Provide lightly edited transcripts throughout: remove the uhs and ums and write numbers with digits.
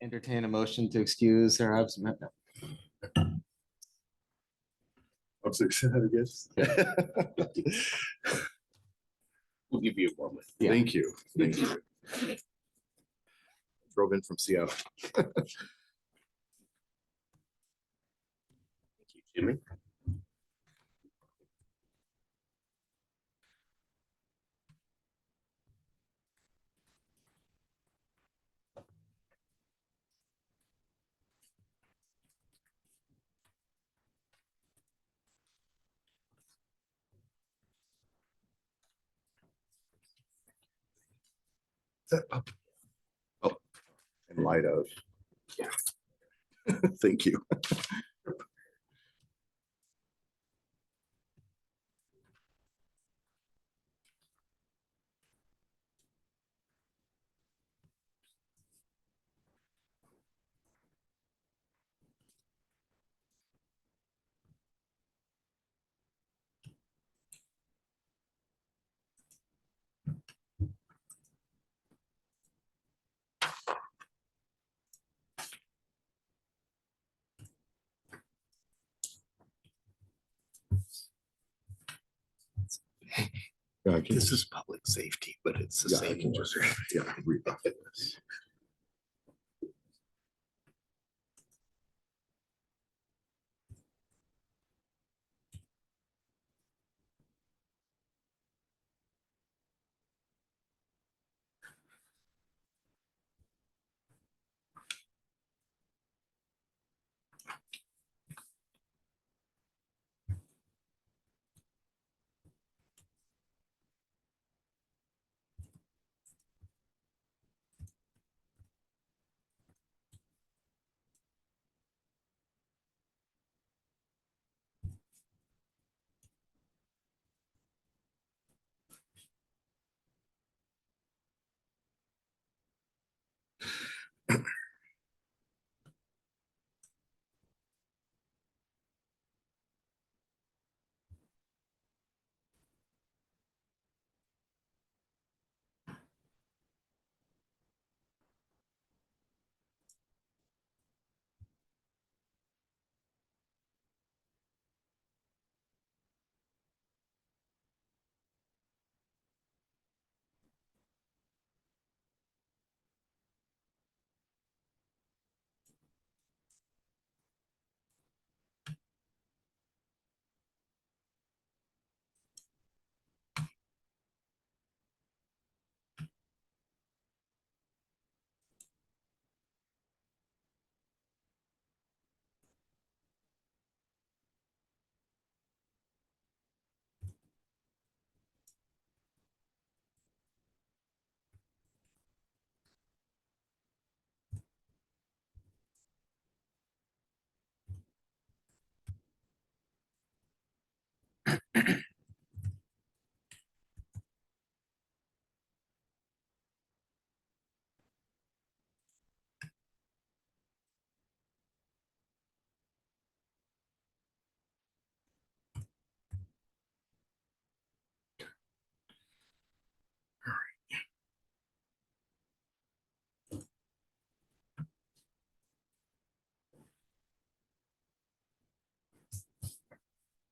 Entertain a motion to excuse or absent. I'm sorry, say that again. We'll give you a moment. Yeah. Thank you. Thank you. Drove in from Seattle. Thank you, Jimmy. Oh, in light of. Yeah. Thank you. Yeah, I can This is public safety, but it's the yeah, I same. can just rebuff this.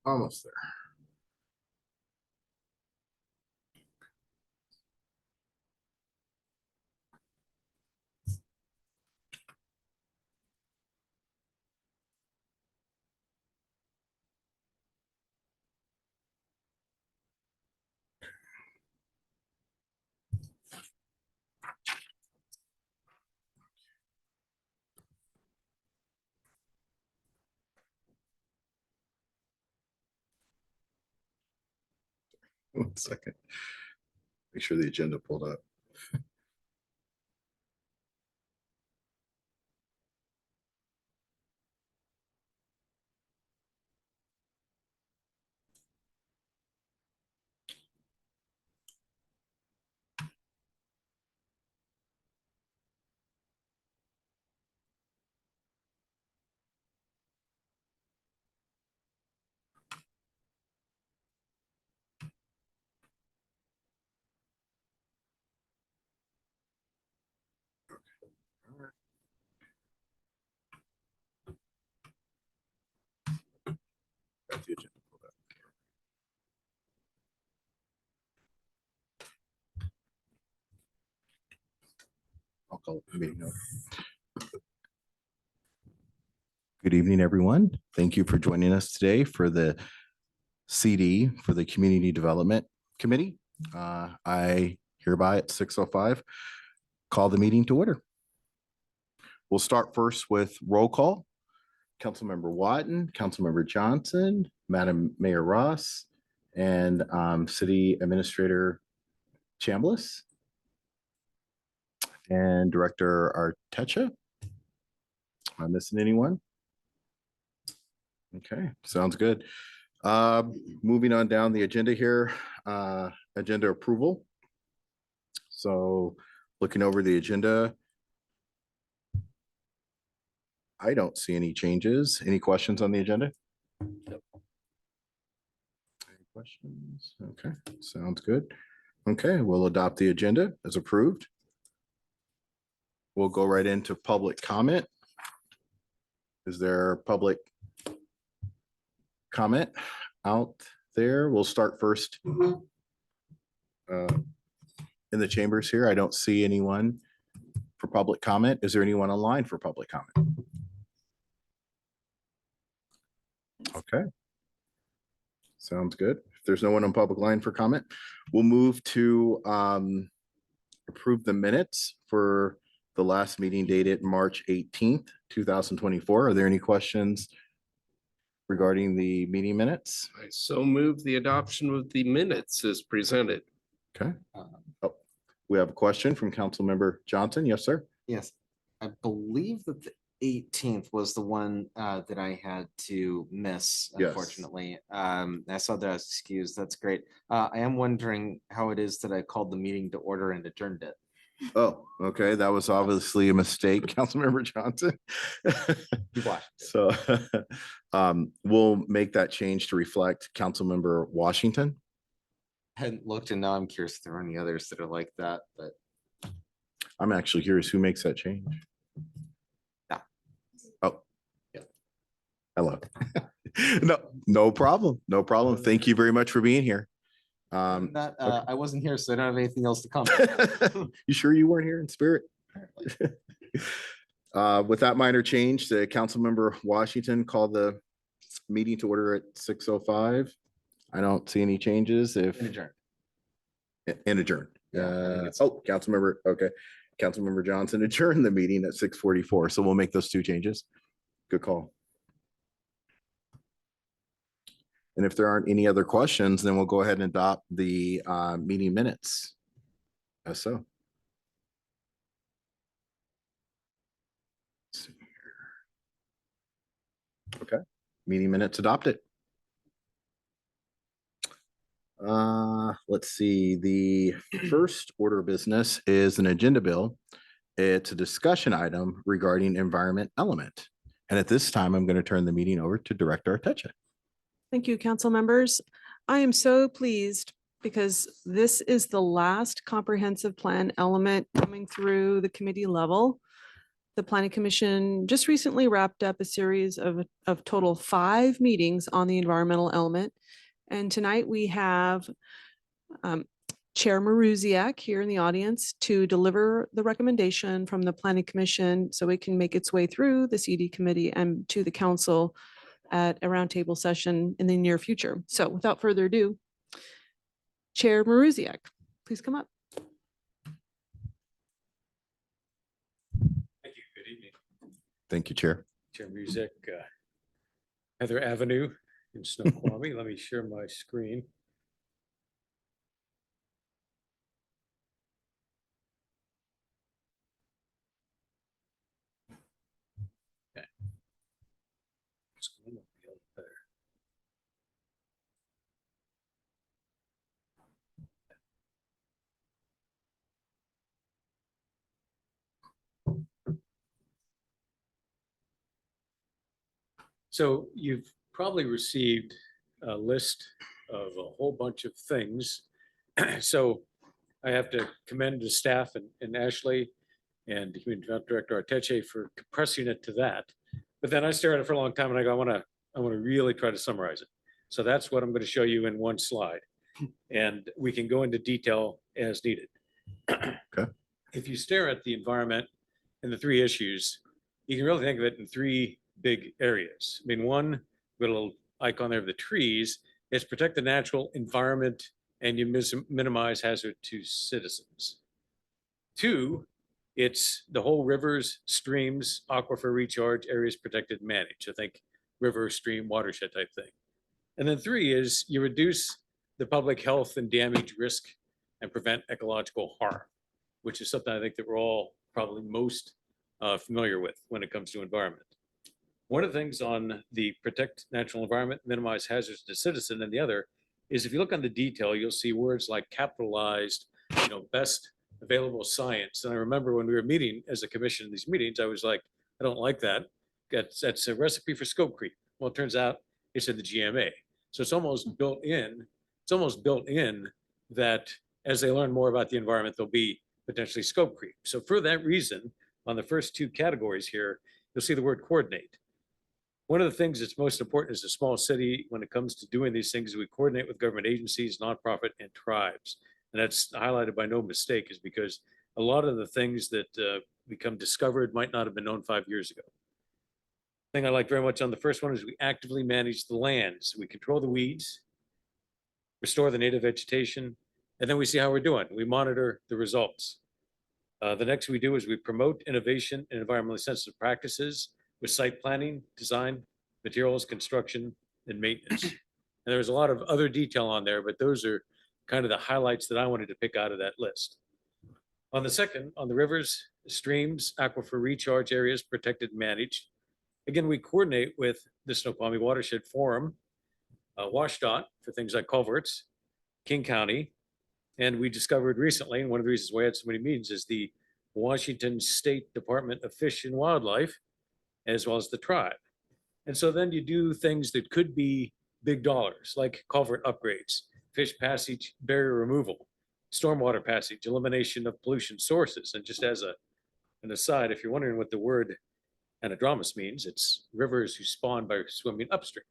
Almost there. One second. Make sure the agenda pulled up. I'll call it the meeting. Over. Good evening, everyone. Thank you for joining us today for the CD for the Community Development Committee. I hereby at 6:05 call the meeting to order. We'll start first with roll call. Councilmember Watton, Councilmember Johnson, Madam Mayor Ross, and City Administrator Chambliss and Director Artecha. Am I missing anyone? Okay, sounds good. Moving on down the agenda here, agenda approval. So looking over the agenda, I don't see any changes. Any questions on the agenda? Any questions? Okay, sounds good. Okay, we'll adopt the agenda as approved. We'll go right into public comment. Is there public comment out there? We'll start first in the chambers here. I don't see anyone for public comment. Is there anyone online for public comment? Okay. Sounds good. If there's no one on public line for comment, we'll move to approve the minutes for the last meeting dated March 18th, 2024. Are there any questions regarding the meeting minutes? I so move the adoption of the minutes as presented. Okay. Oh, we have a question from Councilmember Johnson. Yes, sir. Yes, I believe that the 18th was the one that I had to miss, Yes. unfortunately. I saw that excuse. That's great. I am wondering how it is that I called the meeting to order and adjourned it. Oh, okay. That was obviously a mistake, Councilmember Johnson. You watched it. So we'll make that change to reflect Councilmember Washington. Hadn't looked, and now I'm curious if there are any others that are like that, but I'm actually curious who makes that change. Yeah. Oh. Yeah. Hello. No problem. No problem. Thank you very much for being here. that okay. I wasn't here, so I don't have anything else to comment. You sure you weren't here in spirit? With that minor change, the Councilmember Washington called the meeting to order at 6:05. I don't see any changes. If And adjourned. and adjourned. Yeah, I think it's- Councilmember, okay. Councilmember Johnson adjourned the meeting at 6:44. So we'll make those two changes. Good call. And if there aren't any other questions, then we'll go ahead and adopt the meeting minutes. As so. Let's see here. Okay, meeting minutes adopted. Let's see, the first order of business is an agenda bill. It's a discussion item regarding environment element. And at this time, I'm going to turn the meeting over to Director Artecha. Thank you, council members. I am so pleased because this is the last comprehensive plan element coming through the committee level. The Planning Commission just recently wrapped up a series of total 5 meetings on the environmental element. And tonight we have Chair Maruziak here in the audience to deliver the recommendation from the Planning Commission so it can make its way through the CD committee and to the council at a roundtable session in the near future. So without further ado, Chair Maruziak, please come up. Thank you. Good evening, Thank you, Chair. Chair Music, Heather Avenue in Snoqualmie. Let me share my screen. Okay. Screen will be a little better. So you've probably received a list of a whole bunch of things. So I have to commend the staff and Ashley and the Community Development Director Arteche for compressing it to that. But then I stared at it for a long time and I go, I want to really try to summarize it. So that's what I'm going to show you in one slide. And we can go into detail as needed. Okay. if you stare at the environment and the three issues, you can really think of it in three big areas. I mean, one, with a little icon there of the trees, is protect the natural environment and you minimize hazard to citizens. Two, it's the whole rivers, streams, aquifer recharge areas protected and managed. I think river, stream, watershed type thing. And then three is you reduce the public health and damage risk and prevent ecological harm, which is something I think that we're all probably most familiar with when it comes to environment. One of the things on the protect natural environment, minimize hazards to citizen, and the other is if you look on the detail, you'll see words like capitalized, best available science. And I remember when we were meeting as a commission in these meetings, I was like, I don't like that. That's a recipe for scope creep. Well, it turns out it's in the GMA. So it's almost built in. It's almost built in that as they learn more about the environment, there'll be potentially scope creep. So for that reason, on the first two categories here, you'll see the word coordinate. One of the things that's most important as a small city when it comes to doing these things is we coordinate with government agencies, nonprofit, and tribes. And that's highlighted by no mistake, is because a lot of the things that become discovered might not have been known 5 years ago. Thing I like very much on the first one is we actively manage the lands. We control the weeds, restore the native vegetation, and then we see how we're doing. We monitor the results. The next we do is we promote innovation and environmentally sensitive practices with site planning, design, materials, construction, and maintenance. And there's a lot of other detail on there, but those are kind of the highlights that I wanted to pick out of that list. On the second, on the rivers, streams, aquifer recharge areas, protected and managed. Again, we coordinate with the Snoqualmie Watershed Forum, WashDOT for things like culverts, King County, and we discovered recently, and one of the reasons why I had so many meetings is the Washington State Department of Fish and Wildlife, as well as the tribe. And so then you do things that could be big dollars, like culvert upgrades, fish passage, barrier removal, stormwater passage, elimination of pollution sources. And just as an aside, if you're wondering what the word anadromous means, it's rivers who spawn by swimming upstream.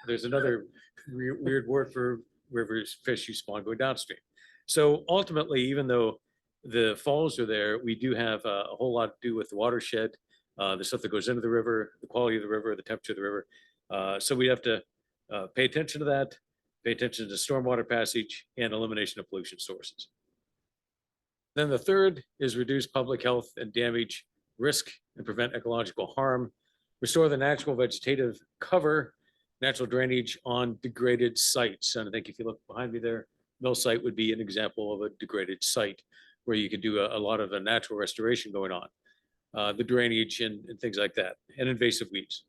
There's another weird word for rivers, fish who spawn going downstream. So ultimately, even though the falls are there, we do have a whole lot to do with the watershed, the stuff that goes into the river, the quality of the river, the temperature of the river. So we have to pay attention to that, pay attention to stormwater passage and elimination of pollution sources. Then the third is reduce public health and damage risk and prevent ecological harm, restore the natural vegetative cover, natural drainage on degraded sites. And I think if you look behind me there, mill site would be an example of a degraded site where you could do a lot of the natural restoration going on, the drainage and things like that, and invasive weeds.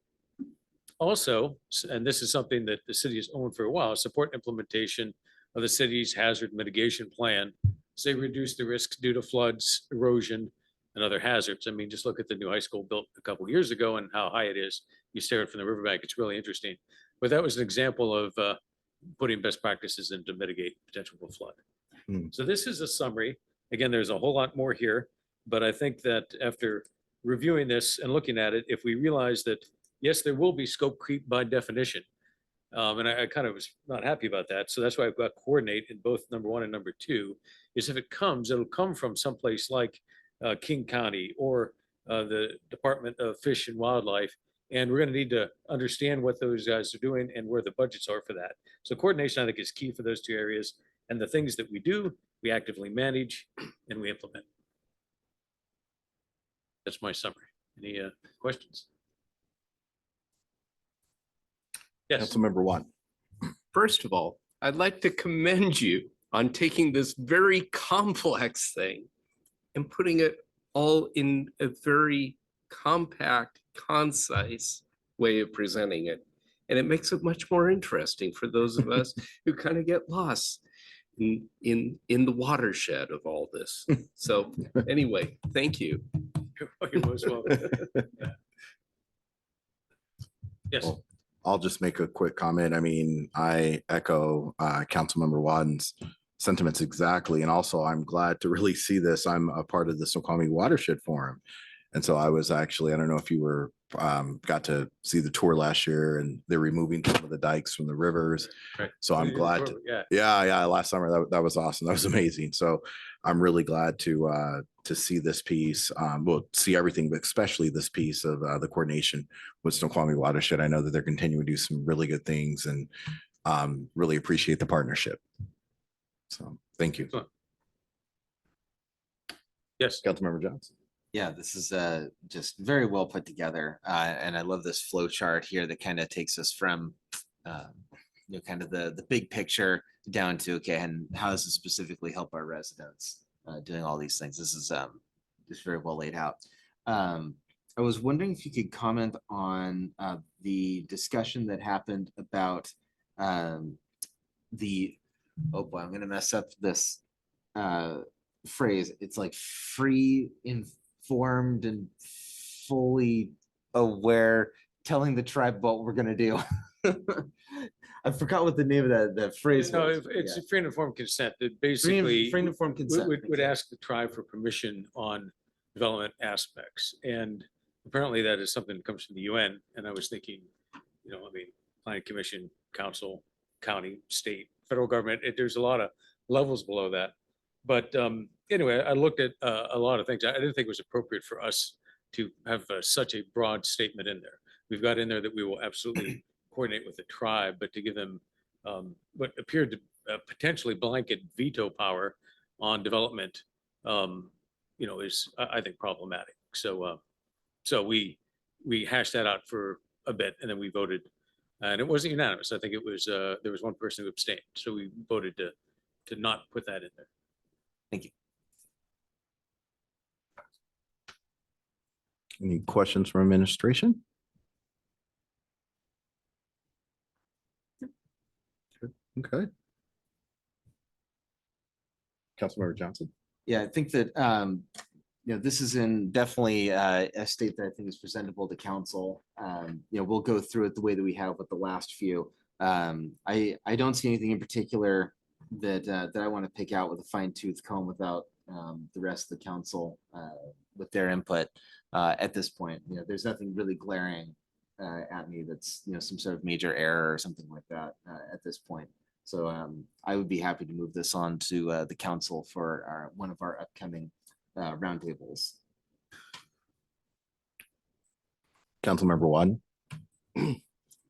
Also, and this is something that the city has owned for a while, support implementation of the city's hazard mitigation plan. So they reduce the risks due to floods, erosion, and other hazards. I mean, just look at the new high school built a couple of years ago and how high it is. You stare at it from the riverbank, it's really interesting. But that was an example of putting best practices in to mitigate potential for flood. So this is a summary. Again, there's a whole lot more here, but I think that after reviewing this and looking at it, if we realize that, yes, there will be scope creep by definition, and I kind of was not happy about that. So that's why I've got coordinate in both number 1 and number 2, is if it comes, it'll come from someplace like King County or the Department of Fish and Wildlife. And we're going to need to understand what those guys are doing and where the budgets are for that. So coordination, I think, is key for those two areas. And the things that we do, we actively manage and we implement. That's my summary. Any questions? Yes. Councilmember Juan. First of all, I'd like to commend you on taking this very complex thing and putting it all in a very compact, concise way of presenting it. And it makes it much more interesting for those of us who kind of get lost in the watershed of all this. So anyway, thank you. You're most welcome. Yes. Well, I'll just make a quick comment. I mean, I echo Councilmember Wadden's sentiments exactly. And also I'm glad to really see this. I'm a part of the Snoqualmie Watershed Forum. And so I was actually, I don't know if you were, got to see the tour last year, and they're removing some of the dikes from the rivers. Right. So I'm glad. Yeah. Yeah. Last summer, that was awesome. That was amazing. So I'm really glad to see this piece, well, see everything, but especially this piece of the coordination with Snoqualmie Watershed. I know that they're continuing to do some really good things and really appreciate the partnership. So thank you. Yes. Councilmember Johnson. Yeah, this is just very well put together. And I love this flow chart here that kind of takes us from kind of the big picture down to, okay, and how does it specifically help our residents doing all these things? This is just very well laid out. I was wondering if you could comment on the discussion that happened about the, oh boy, I'm going to mess up this phrase. It's like free, informed, and fully aware, telling the tribe what we're going to do. I forgot what the name of that phrase No, was. it's a free and informed consent that Free basically and informed consent. would ask the tribe for permission on development aspects. And apparently that is something that comes from the UN. And I was thinking, I mean, planning commission, council, county, state, federal government, there's a lot of levels below that. But anyway, I looked at a lot of things. I didn't think it was appropriate for us to have such a broad statement in there. We've got in there that we will absolutely coordinate with the tribe, but to give them what appeared to potentially blanket veto power on development, is I think problematic. So we hashed that out for a bit, and then we voted, and it wasn't unanimous. I think it was there was one person who abstained, so we voted to not put that in there. Thank you. Any questions from administration? Okay. Councilmember Johnson. Yeah, I think that this is in definitely a state that I think is presentable to council. We'll go through it the way that we have with the last few. I don't see anything in particular that I want to pick out with a fine tooth comb without the rest of the council with their input at this point. There's nothing really glaring at me that's some sort of major error or something like that at this point. So I would be happy to move this on to the council for one of our upcoming roundtables. Councilmember One.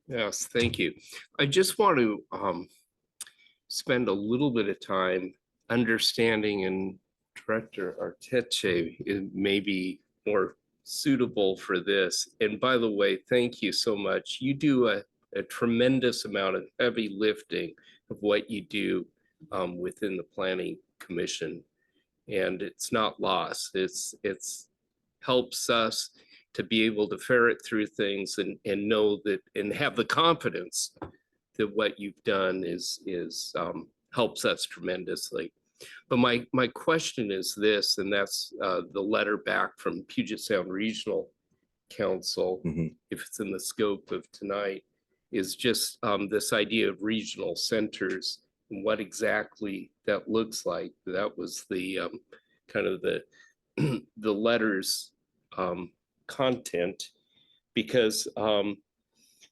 Yes, thank you. I just want to spend a little bit of time understanding, and Director Arteche is maybe more suitable for this. And by the way, thank you so much. You do a tremendous amount of heavy lifting of what you do within the Planning Commission. And it's not lost. It's helps us to be able to ferret through things and know that and have the confidence that what you've done is helps us tremendously. But my question is this, and that's the letter back from Puget Sound Regional Council, if it's in the scope of tonight, is just this idea of regional centers and what exactly that looks like. That was the kind of the the letter's content, because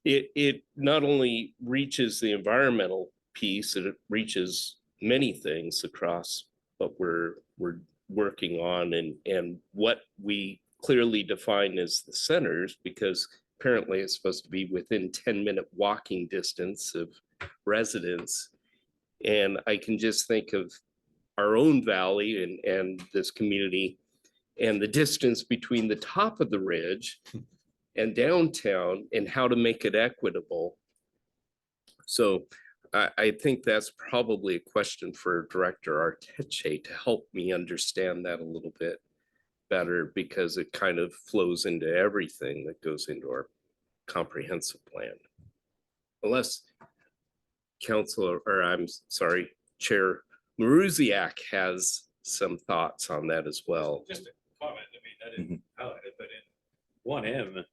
it not only reaches the environmental piece, it reaches many things across what we're working on and what we clearly define as the centers, because apparently it's supposed to be within 10-minute walking distance of residents. And I can just think of our own valley and this community and the distance between the top of the ridge and downtown and how to make it equitable. So I think that's probably a question for Director Arteche to help me understand that a little bit better, because it kind of flows into everything that goes into our comprehensive plan. Unless Councilor, or I'm sorry, Chair Maruziak has some thoughts on that as well. Just a comment. I mean, I didn't highlight it, but in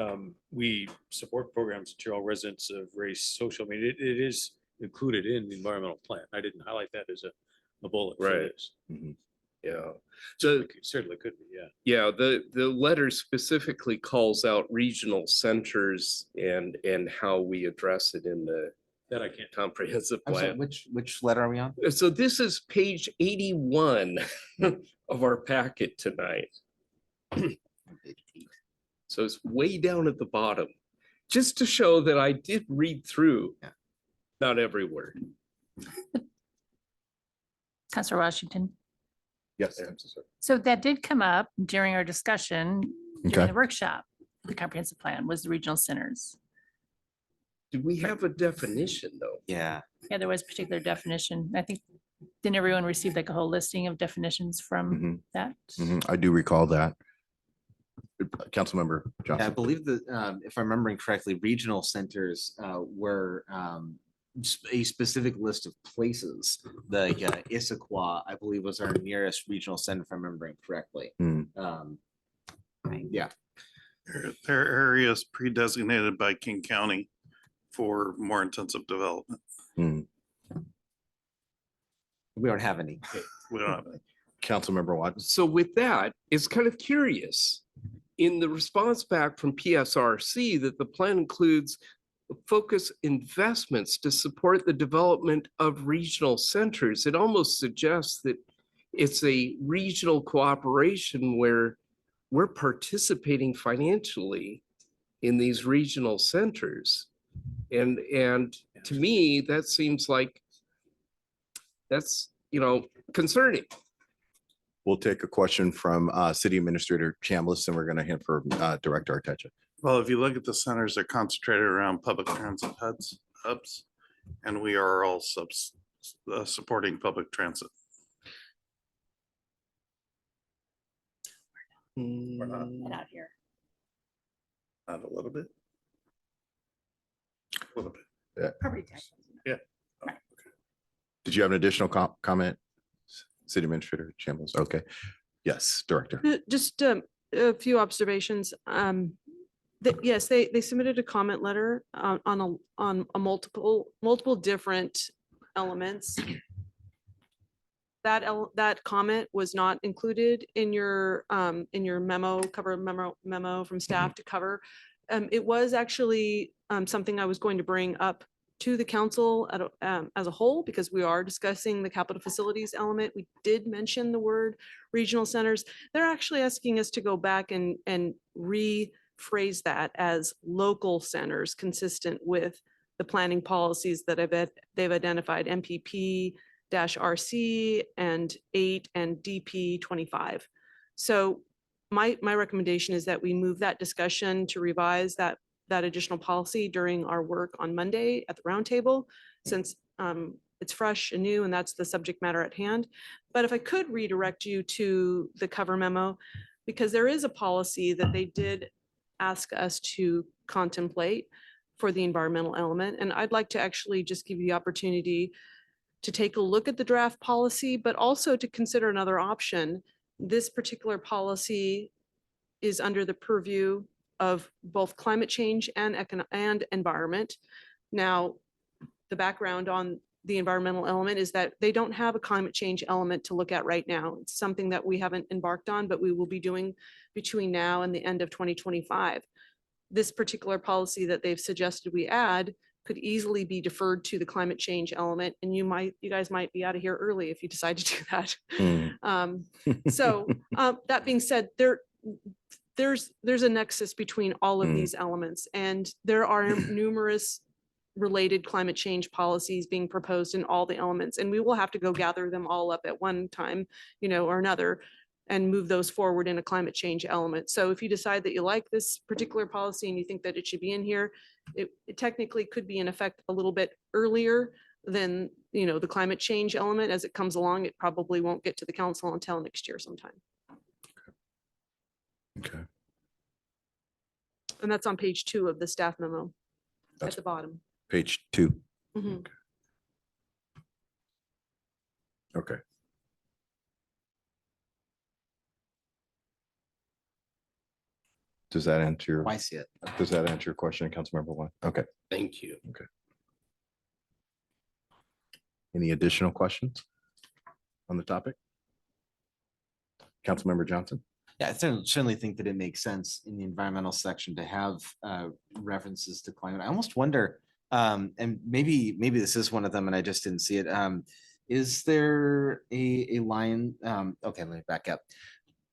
1M, we support programs to all residents of race, social. I mean, it is included in the environmental plan. I didn't highlight that as a bullet for Right. this. Yeah. So Certainly could be, yeah. yeah, the letter specifically calls out regional centers and how we address it in the That I can't. comprehensive I'm sorry, plan. which letter are we on? So this is page 81 of our packet tonight. So it's way down at the bottom, just to show that I did read through, Yeah. not every word. Counselor Washington. Yes. I'm so sorry. So that did come up during our discussion Okay. during the workshop. The comprehensive plan was the regional centers. Do we have a definition though? Yeah, Yeah, there was particular definition. I think, didn't everyone receive like a whole listing of definitions from Mhm, that? mhm. I do recall that. Councilmember I Johnson. believe that if I'm remembering correctly, regional centers were a specific list of places. Like Issaquah, I believe, was our nearest regional center, if I'm remembering correctly. Hmm. Yeah, There are areas pre-designated by King County for more intensive development. Hmm. we don't have any. We don't have any. Councilmember Watts. So with that, it's kind of curious in the response back from PSRC that the plan includes focus investments to support the development of regional centers. It almost suggests that it's a regional cooperation where we're participating financially in these regional centers. And to me, that seems like that's, concerning. We'll take a question from City Administrator Chambliss, and we're going to hit for Director Artecha. Well, if you look at the centers, they're concentrated around public transit hubs, and we are all supporting public transit. We're not. Get out here. Not a little bit. A little bit. Property tax. Did you have an additional comment? City Administrator Chambliss. Okay. Yes, Director. Just a few observations. Yes, they submitted a comment letter on a multiple different elements. That comment was not included in your memo, memo from staff to cover. It was actually something I was going to bring up to the council as a whole, because we are discussing the capital facilities element. We did mention the word regional centers. They're actually asking us to go back and rephrase that as local centers, consistent with the planning policies that they've identified, MPP-RC and 8 and DP 25. So my recommendation is that we move that discussion to revise that additional policy during our work on Monday at the roundtable, since it's fresh and new and that's the subject matter at hand. But if I could redirect you to the cover memo, because there is a policy that they did ask us to contemplate for the environmental element. And I'd like to actually just give you the opportunity to take a look at the draft policy, but also to consider another option. This particular policy is under the purview of both climate change and environment. Now, the background on the environmental element is that they don't have a climate change element to look at right now. It's something that we haven't embarked on, but we will be doing between now and the end of 2025. This particular policy that they've suggested we add could easily be deferred to the climate change element, and you guys might be out of here early if you decide to do that. So that being said, there's a nexus between all of these elements, and there are numerous related climate change policies being proposed in all the elements, and we will have to go gather them all up at one time, or another, and move those forward in a climate change element. So if you decide that you like this particular policy and you think that it should be in here, it technically could be in effect a little bit earlier than, the climate change element as it comes along. It probably won't get to the council until next year sometime. Okay. And that's on page 2 of the staff memo at That's the bottom. page 2. Mhm. Okay. Does that answer I see it. your question, Councilmember One? Okay. Thank you. Any additional questions on the topic? Councilmember Johnson? Yeah, I certainly think that it makes sense in the environmental section to have references to climate. I almost wonder And maybe this is one of them and I just didn't see it. Is there a line? Okay, let me back up.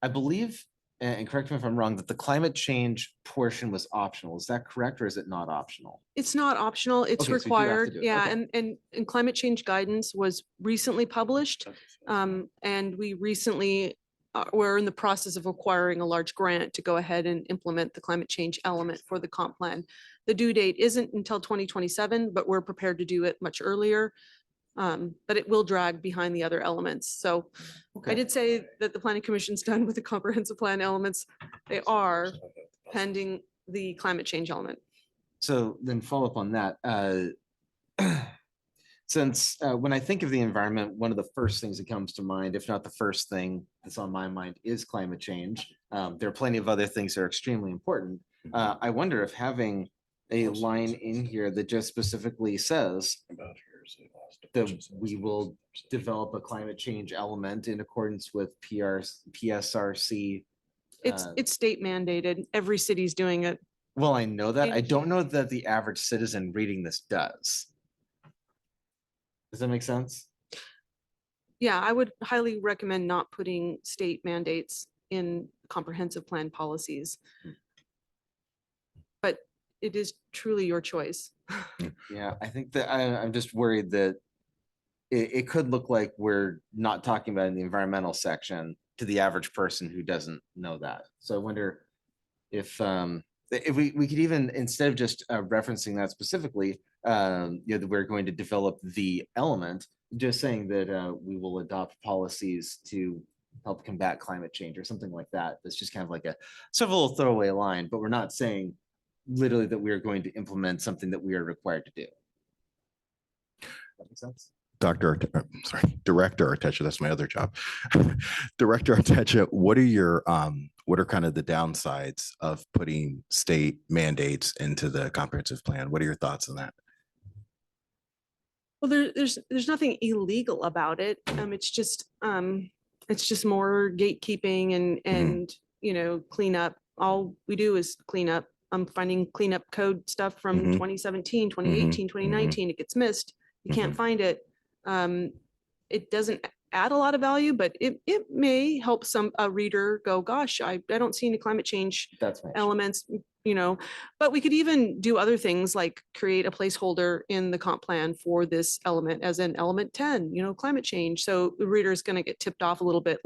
I believe, and correct me if I'm wrong, that the climate change portion was optional. Is that correct, or is it not optional? It's not optional, it's Okay, so you do have to required. do it. Yeah, Okay. and climate change guidance was recently published. And we recently, we're in the process of acquiring a large grant to go ahead and implement the climate change element for the comp plan. The due date isn't until 2027, but we're prepared to do it much earlier. But it will drag behind the other elements. So I Okay. did say that the planning commission's done with the comprehensive plan elements. They are pending the climate change element. So then follow up on that. Since when I think of the environment, one of the first things that comes to mind, if not the first thing that's on my mind, is climate change. There are plenty of other things that are extremely important. I wonder if having a line in here that just specifically says that we will develop a climate change element in accordance with PSRC. It's state mandated. Every city's doing it. Well, I know that. I In don't know that the average citizen reading this does. Does that make sense? Yeah, I would highly recommend not putting state mandates in comprehensive plan policies. But it is truly your choice. Yeah, I think that I'm just worried that it could look like we're not talking about in the environmental section to the average person who doesn't know that. So I wonder if we could even, instead of just referencing that specifically, that we're going to develop the element, just saying that we will adopt policies to help combat climate change or something like that. That's just kind of like a sort of a little throwaway line, but we're not saying literally that we are going to implement something that we are required to do. That makes sense? Director Artecha, that's my other job. Director Artecha, what are kind of the downsides of putting state mandates into the comprehensive plan? What are your thoughts on that? Well, there's nothing illegal about it. It's just more gatekeeping and cleanup. All we do is clean up. I'm finding cleanup code stuff from Mhm. 2017, 2018, 2019. It gets missed. You can't find it. It doesn't add a lot of value, but it may help a reader go, gosh, I don't see any climate change That's my issue. elements, but we could even do other things like create a placeholder in the comp plan for this element as an element 10, climate change. So the reader is going to get tipped off a little bit,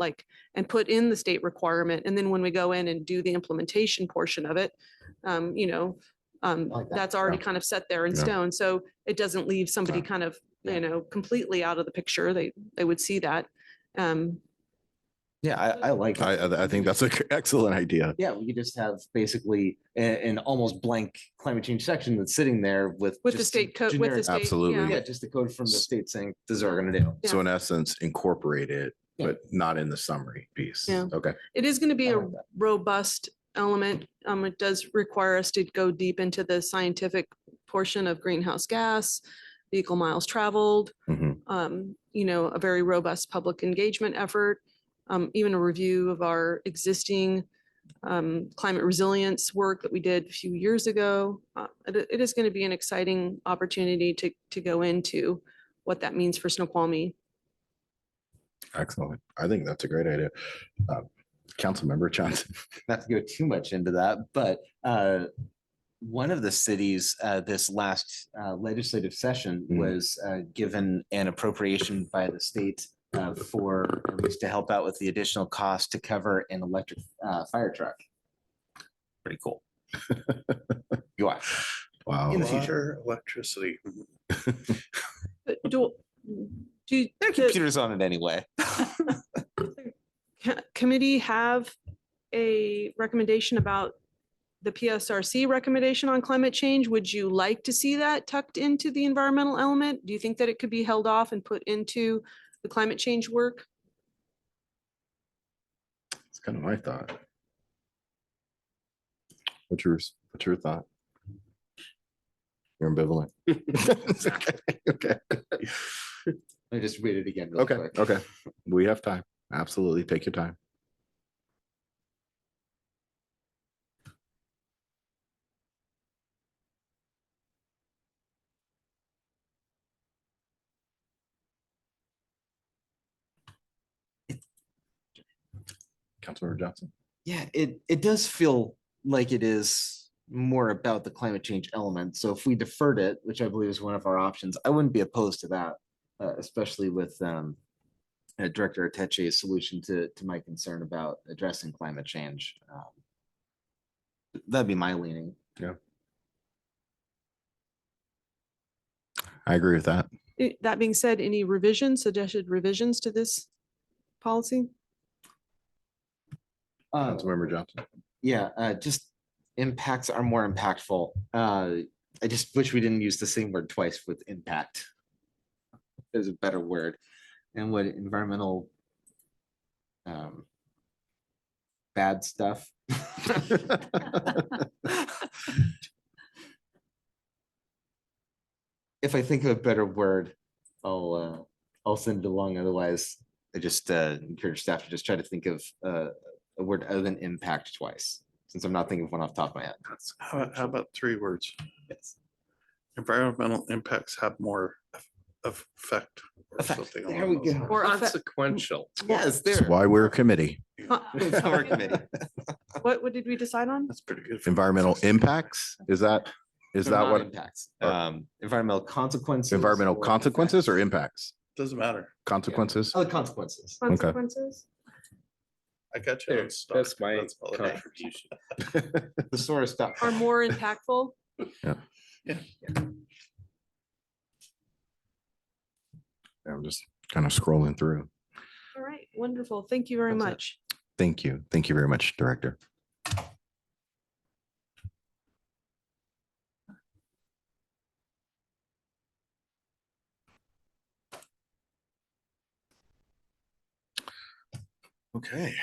and put in the state requirement. And then when we go in and do the implementation portion of it, like that. that's already Yeah. kind of set there in Yeah. stone. So it doesn't leave somebody kind of, completely out of the picture. They would see that. Yeah, I like. it. I think that's an excellent idea. Yeah, we could just have basically an almost blank climate change section that's sitting there with. With the just state code, with the generic- state. Absolutely. Yeah, just the code from the state saying this is what we're gonna do. Yeah. So in essence, incorporate it, Yeah. but not in the summary piece. Yeah. Okay. It is going to be I a like that. robust element. It does require us to go deep into the scientific portion of greenhouse gas, vehicle miles traveled, Mhm. A very robust public engagement effort, even a review of our existing climate resilience work that we did a few years ago. It is going to be an exciting opportunity to go into what that means for Snoqualmie. Excellent. I think that's a great idea. Councilmember Johnson. Not to go too much into that, but one of the cities this last legislative session was given an appropriation by the state for at least to help out with the additional cost to cover an electric fire truck. Pretty cool. You are. Wow. In the future. Water, electricity. But do There are the computers on it anyway. committee have a recommendation about the PSRC recommendation on climate change? Would you like to see that tucked into the environmental element? Do you think that it could be held off and put into the climate change work? It's kind of my thought. What's your thought? You're ambivalent. Okay. I just read it again. Real Okay. quick. Okay. We have time. Absolutely. Take your time. Councilmember Johnson. Yeah, it does feel like it is more about the climate change element. So if we deferred it, which I believe is one of our options, I wouldn't be opposed to that, especially with Director Ateche's solution to my concern about addressing climate change. That'd be my leaning. I agree with that. That being said, any suggested revisions to this policy? Councilmember Johnson. Yeah, just impacts are more impactful. I just wish we didn't use the same word twice with impact. There's a better word. And what environmental bad stuff. If I think of a better word, I'll send it along. Otherwise, I just encourage staff to just try to think of a word other than impact twice, since I'm not thinking of one off the top of my head. How about 3 words? Yes. Environmental impacts have more effect or Effect. something. There along we those go. Or Consequential. Yes, That's there. why we're a committee. It's our committee. What did we decide on? That's pretty good. Environmental impacts, is that They're that not what? impacts? or- Environmental consequences. Environmental or consequences or effects? impacts? Doesn't matter. Consequences? Oh, the consequences. Consequences? I got you. There, on stock. that's my all it is. contribution. Thesaurus. Are more impactful? I'm just kind of scrolling through. All right, wonderful. Thank you very That's it. much. Thank you. Thank you very much, Director. Okay.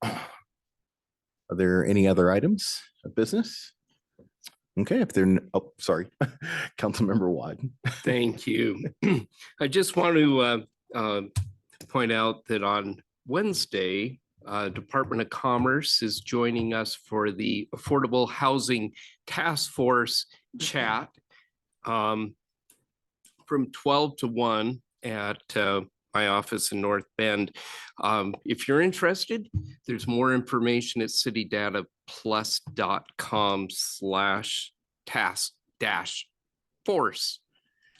Are there any other items of business? Okay, if they're, oh, sorry, Councilmember Wyden. Thank you. I just want to point out that on Wednesday, Department of Commerce is joining us for the Affordable Housing Task Force chat from 12 to 1 at my office in North Bend. If you're interested, there's more information at citydataplus.com/task-force.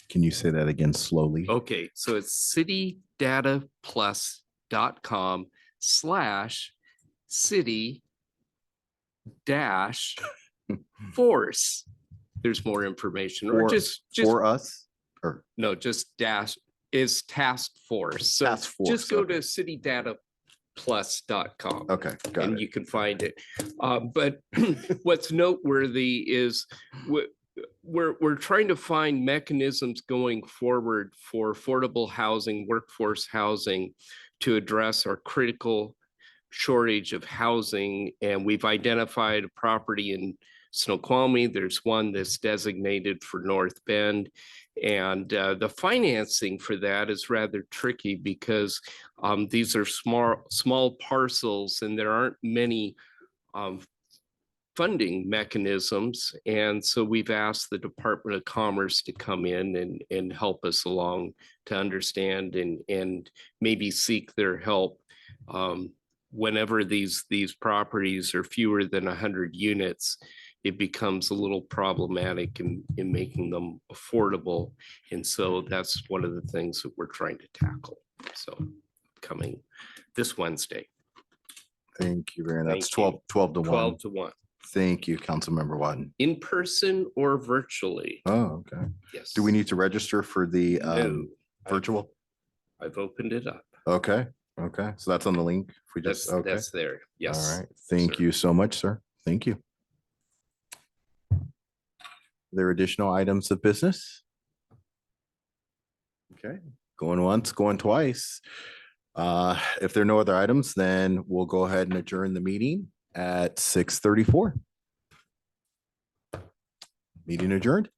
Can you say that again slowly? Okay, so it's citydataplus.com/city-force. There's more information, or For- just For us or no, just dash is task force. So task force? just go Okay. to citydataplus.com. Okay, got And it. you can find it. But what's noteworthy is we're trying to find mechanisms going forward for affordable housing, workforce housing, to address our critical shortage of housing. And we've identified a property in Snoqualmie. There's one that's designated for North Bend. And the financing for that is rather tricky because these are small parcels and there aren't many funding mechanisms. And so we've asked the Department of Commerce to come in and help us along to understand and maybe seek their help whenever these properties are fewer than 100 units. It becomes a little problematic in making them affordable. And so that's one of the things that we're trying to tackle. So coming this Wednesday, Thank you very much. That's Thank you. 12 to 1. 12 to 1, Thank you, Councilmember Wyden. in person or virtually. Oh, okay. Yes. Do we need to register for the No, I've- virtual? I've opened it up. Okay, okay. So that's on the link. If we just, okay. That's there. Yes. All right. Thank sir. you so much, sir. Thank you. There are additional items of business? Okay, going once, going twice. If there are no other items, then we'll go ahead and adjourn the meeting at 6:34. Meeting adjourned.